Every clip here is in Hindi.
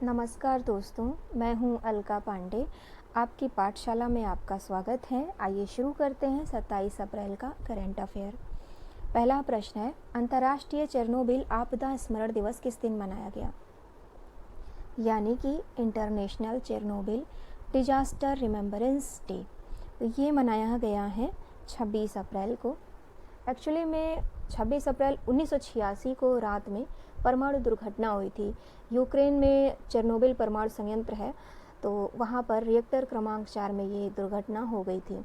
नमस्कार दोस्तों, मैं हूं अलका पांडे। आपकी पाठशाला में आपका स्वागत है। आइए शुरू करते हैं 27 अप्रैल का करंट अफेयर। पहला प्रश्न है, अंतर्राष्ट्रीय चेरनोबिल आपदा स्मरण दिवस किस दिन मनाया गया? यानी कि international Chernobyl disaster remembrance day. तो ये मनाया गया है 26 अप्रैल को। एक्चुअली में 26 अप्रैल 1986 को रात में परमाणु दुर्घटना हुई थी। यूक्रेन में चेरनोबिल परमाणु संयंत्र है, तो वहाँ पर रिएक्टर क्रमांक 4 में ये दुर्घटना हो गई थी।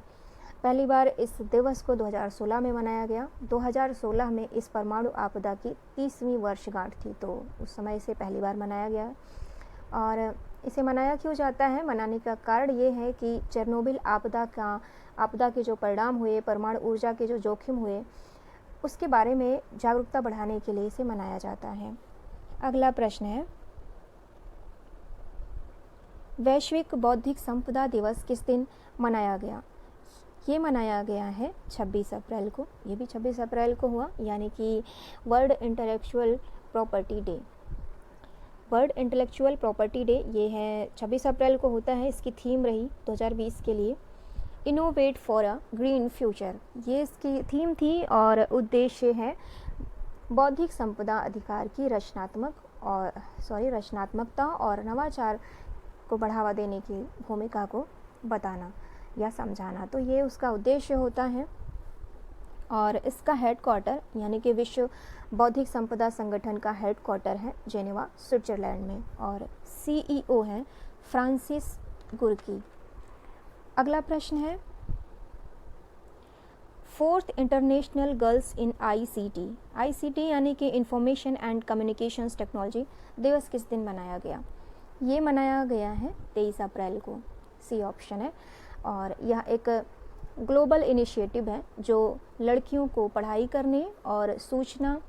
पहली बार इस दिवस को 2016 में मनाया गया। 2016 में इस परमाणु आपदा की 30वीं वर्षगांठ थी, तो उस समय से पहली बार मनाया गया। और इसे मनाया क्यों जाता है? मनाने का कारण ये है कि चेरनोबिल आपदा के जो परिणाम हुए, परमाणु ऊर्जा के जो जोखिम हुए, उसके बारे में जागरूकता बढ़ाने के लिए इसे मनाया जाता है। अगला प्रश्न है, वैश्विक बौद्धिक संपदा दिवस किस दिन मनाया गया? ये मनाया गया है 26 अप्रैल को। ये भी 26 अप्रैल को हुआ, यानी कि world intellectual property day. World intellectual property day ये है 26 अप्रैल को होता है। इसकी थीम रही 2020 के लिए innovate for a green future, ये इसकी थीम थी। और उद्देश्य है बौद्धिक संपदा अधिकार की रचनात्मकता और नवाचार को बढ़ावा देने की भूमिका को बताना या समझाना। तो ये उसका उद्देश्य होता है। और इसका हेडक्वार्टर यानी कि विश्व बौद्धिक संपदा संगठन का हेडक्वार्टर है जेनेवा, स्विट्जरलैंड में। और CEO हैं फ्रांसिस गुरकी। अगला प्रश्न है, 4th international girls in ICT यानी कि इंफॉर्मेशन एंड कम्युनिकेशंस टेक्नोलॉजी दिवस किस दिन मनाया गया? ये मनाया गया है 23 अप्रैल को। सी ऑप्शन है। और यह एक ग्लोबल इनिशिएटिव है जो लड़कियों को पढ़ाई करने और सूचना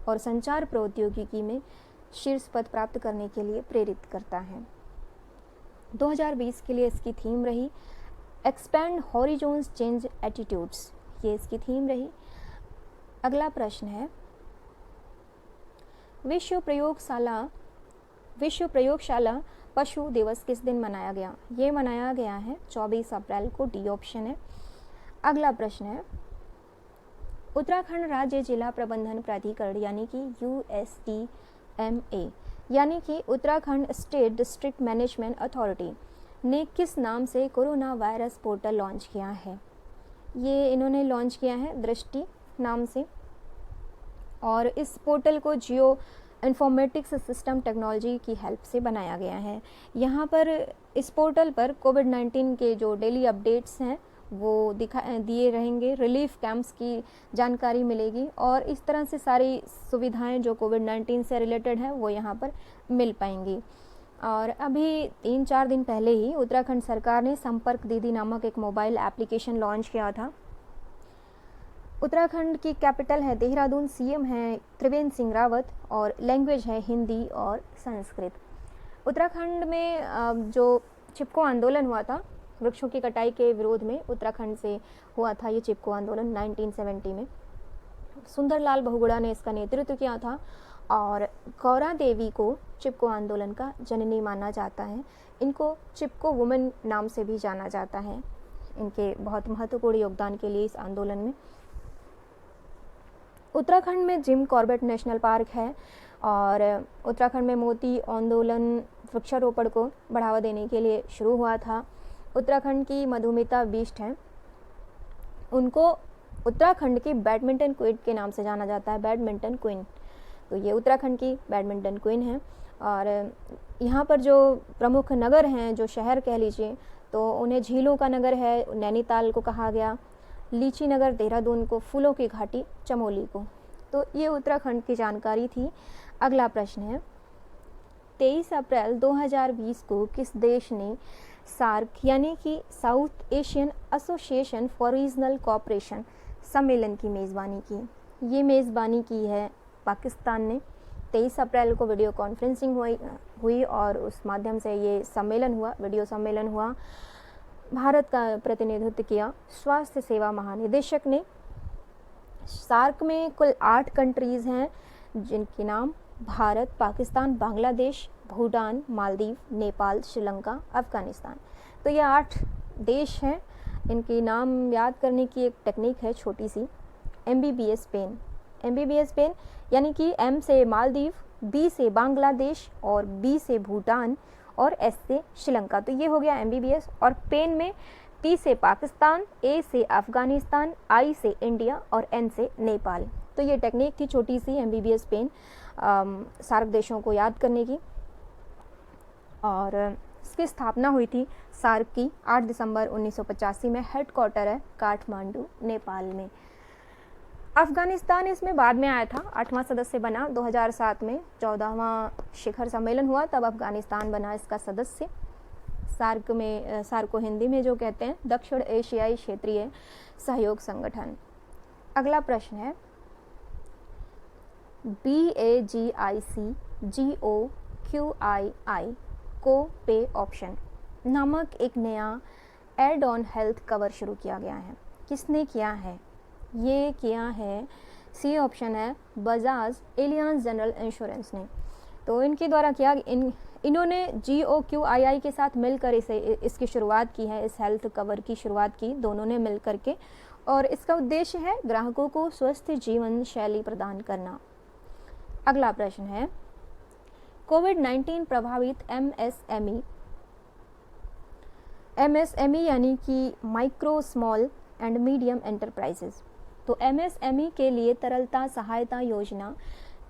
और संचार प्रौद्योगिकी में शीर्ष पद प्राप्त करने के लिए प्रेरित करता है। 2020 के लिए इसकी थीम रही एक्सपैंड हॉरिजॉन्स चेंज एटीट्यूड्स, ये इसकी थीम रही। अगला प्रश्न है, विश्व प्रयोगशाला पशु दिवस किस दिन मनाया गया? ये मनाया गया है 24 अप्रैल को। डी ऑप्शन है। अगला प्रश्न है, उत्तराखंड राज्य जिला प्रबंधन प्राधिकरण यानी कि USDMA यानी कि Uttarakhand state district management authority ने किस नाम से कोरोना वायरस पोर्टल लॉन्च किया है? ये इन्होंने लॉन्च किया है दृष्टि नाम से। और इस पोर्टल को जियो इन्फॉर्मेटिक्स सिस्टम टेक्नोलॉजी की हेल्प से बनाया गया है। यहाँ पर इस पोर्टल पर कोविड-19 के जो डेली अपडेट्स हैं वो दिए रहेंगे, रिलीफ कैंप्स की जानकारी मिलेगी और इस तरह से सारी सुविधाएं जो कोविड-19 से रिलेटेड है वो यहाँ पर मिल पाएंगी। और अभी 3-4 दिन पहले ही उत्तराखंड सरकार ने संपर्क दीदी नामक एक मोबाइल एप्लीकेशन लॉन्च किया था। उत्तराखंड की कैपिटल है देहरादून, CM है त्रिवेंद्र सिंह रावत और लैंग्वेज है हिंदी और संस्कृत। उत्तराखंड में जो चिपको आंदोलन हुआ था वृक्षों की कटाई के विरोध में, उत्तराखंड से हुआ था ये चिपको आंदोलन 1970 में। सुंदरलाल बहुगुणा ने इसका नेतृत्व किया था और गौरा देवी को चिपको आंदोलन का जननी माना जाता है। इनको चिपको वुमेन नाम से भी जाना जाता है, इनके बहुत महत्वपूर्ण योगदान के लिए इस आंदोलन में। उत्तराखंड में जिम कॉर्बेट नेशनल पार्क है और उत्तराखंड में मोती आंदोलन वृक्षारोपण को बढ़ावा देने के लिए शुरू हुआ था। उत्तराखंड की मधुमिता बिष्ट हैं, उनको उत्तराखंड की बैडमिंटन क्वीन के नाम से जाना जाता है, बैडमिंटन क्वीन। तो ये उत्तराखंड की बैडमिंटन क्वीन है। और यहाँ पर जो प्रमुख नगर हैं, जो शहर कह लीजिए, तो उन्हें झीलों का नगर है, नैनीताल को कहा गया, लीची नगर देहरादून को, फूलों की घाटी चमोली को। तो ये उत्तराखंड की जानकारी थी। अगला प्रश्न है, 23 अप्रैल 2020 को किस देश ने सार्क यानी कि south Asian association for regional cooperation सम्मेलन की मेज़बानी की? ये मेज़बानी की है पाकिस्तान ने। 23 अप्रैल को वीडियो कॉन्फ्रेंसिंग हुई और उस माध्यम से ये सम्मेलन हुआ, वीडियो सम्मेलन हुआ। भारत का प्रतिनिधित्व किया स्वास्थ्य सेवा महानिदेशक ने। सार्क में कुल 8 कंट्रीज़ हैं जिनके नाम भारत, पाकिस्तान, बांग्लादेश, भूटान, मालदीव, नेपाल, श्रीलंका, अफ़गानिस्तान। तो ये 8 देश हैं। इनके नाम याद करने की एक टेक्निक है छोटी सी, MBBS पेन। MBBS पेन यानी कि M से मालदीव, B से बांग्लादेश और B से भूटान और S से श्रीलंका। तो ये हो गया MBBS। और पेन में P से पाकिस्तान, A से अफ़गानिस्तान, I से इंडिया और N से नेपाल। तो ये टेक्निक थी छोटी सी MBBS पेन सार्क देशों को याद करने की। और इसकी स्थापना हुई थी सार्क की 8 दिसंबर 1985 में। हेडक्वार्टर है काठमांडू, नेपाल में। अफ़गानिस्तान इसमें बाद में आया था, 8वां सदस्य बना 2007 में। 14वां शिखर सम्मेलन हुआ तब अफ़गानिस्तान बना इसका सदस्य। सार्क को हिंदी में जो कहते हैं दक्षिण एशियाई क्षेत्रीय सहयोग संगठन। अगला प्रश्न है, BAGICGOQII को पे ऑप्शन नामक एक नया एड ऑन हेल्थ कवर शुरू किया गया है। किसने किया है? ये किया है, सी ऑप्शन है, बजाज एलियांज जनरल इंश्योरेंस ने। तो इनके द्वारा किया, इन्होंने GOQII के साथ मिलकर इसकी शुरुआत की है। इस हेल्थ कवर की शुरुआत की दोनों ने मिल करके, और इसका उद्देश्य है ग्राहकों को स्वस्थ जीवन शैली प्रदान करना। अगला प्रश्न है, कोविड-19 प्रभावित MSME यानी कि micro, small and medium enterprises. तो MSME के लिए तरलता सहायता योजना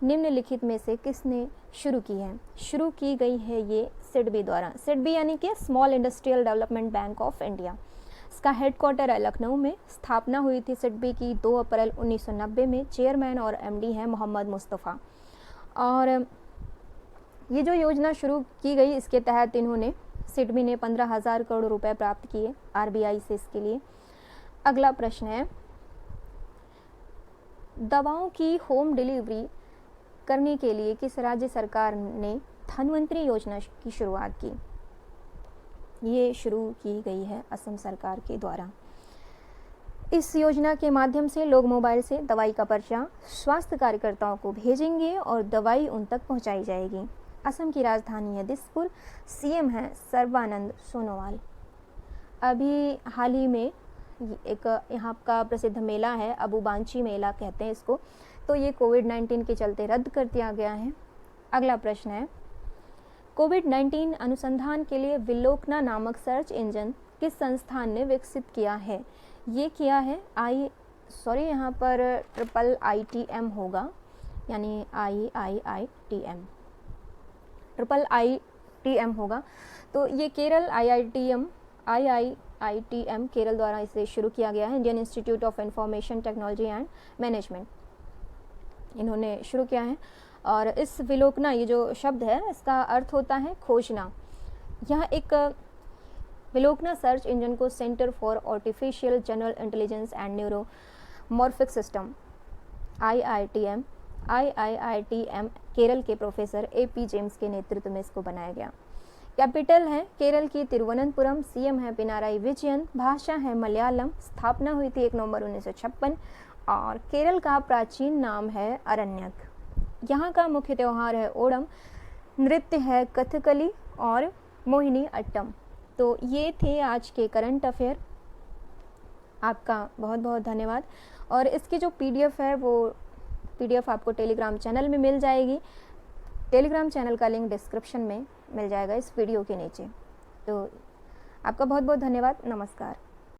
निम्नलिखित में से किसने शुरू की है? शुरू की गई है ये सिडबी द्वारा। सिडबी यानी कि small industrial development bank of India. इसका हेडक्वार्टर है लखनऊ में। स्थापना हुई थी सिडबी की 2 अप्रैल 1990 में। चेयरमैन और MD हैं मोहम्मद मुस्तफ़ा। और ये जो योजना शुरू की गई, इसके तहत इन्होंने, सिडबी ने 15,000 करोड़ रुपए प्राप्त किए RBI से इसके लिए। अगला प्रश्न है, दवाओं की होम डिलीवरी करने के लिए किस राज्य सरकार ने धन्वंतरी योजना की शुरुआत की? ये शुरू की गई है असम सरकार के द्वारा। इस योजना के माध्यम से लोग मोबाइल से दवाई का पर्चा स्वास्थ्य कार्यकर्ताओं को भेजेंगे और दवाई उन तक पहुंचाई जाएगी। असम की राजधानी है दिसपुर। CM है सर्बानंद सोनोवाल। अभी हाल ही में एक यहाँ का प्रसिद्ध मेला है, अबुबांची मेला कहते हैं इसको, तो ये कोविड-19 के चलते रद्द कर दिया गया है। अगला प्रश्न है, कोविड-19 अनुसंधान के लिए विलोकना नामक सर्च इंजन किस संस्थान ने विकसित किया है? ये किया है यहाँ पर IIITM होगा, यानी IIITM होगा। तो ये केरल IIITM केरल द्वारा इसे शुरू किया गया है। Indian institute of information technology and management इन्होंने शुरू किया है। और इस विलोकना, ये जो शब्द है इसका अर्थ होता है खोजना। यह एक विलोकना सर्च इंजन को centre for artificial general intelligence and neuromorphic system IIITM Kerala के प्रोफेसर AP जेम्स के नेतृत्व में इसको बनाया गया। कैपिटल है केरल की तिरुवनंतपुरम। CM है पिनाराई विजयन। भाषा है मलयालम। स्थापना हुई थी 1 नवंबर 1956 और केरल का प्राचीन नाम है अरण्यक। यहाँ का मुख्य त्यौहार है ओणम। नृत्य है कथकली और मोहिनी अट्टम। तो ये थे आज के करंट अफेयर। आपका बहुत बहुत धन्यवाद। और इसकी जो PDF है वो PDF आपको टेलीग्राम चैनल में मिल जाएगी। टेलीग्राम चैनल का लिंक डिस्क्रिप्शन में मिल जाएगा इस वीडियो के नीचे। तो आपका बहुत बहुत धन्यवाद। नमस्कार।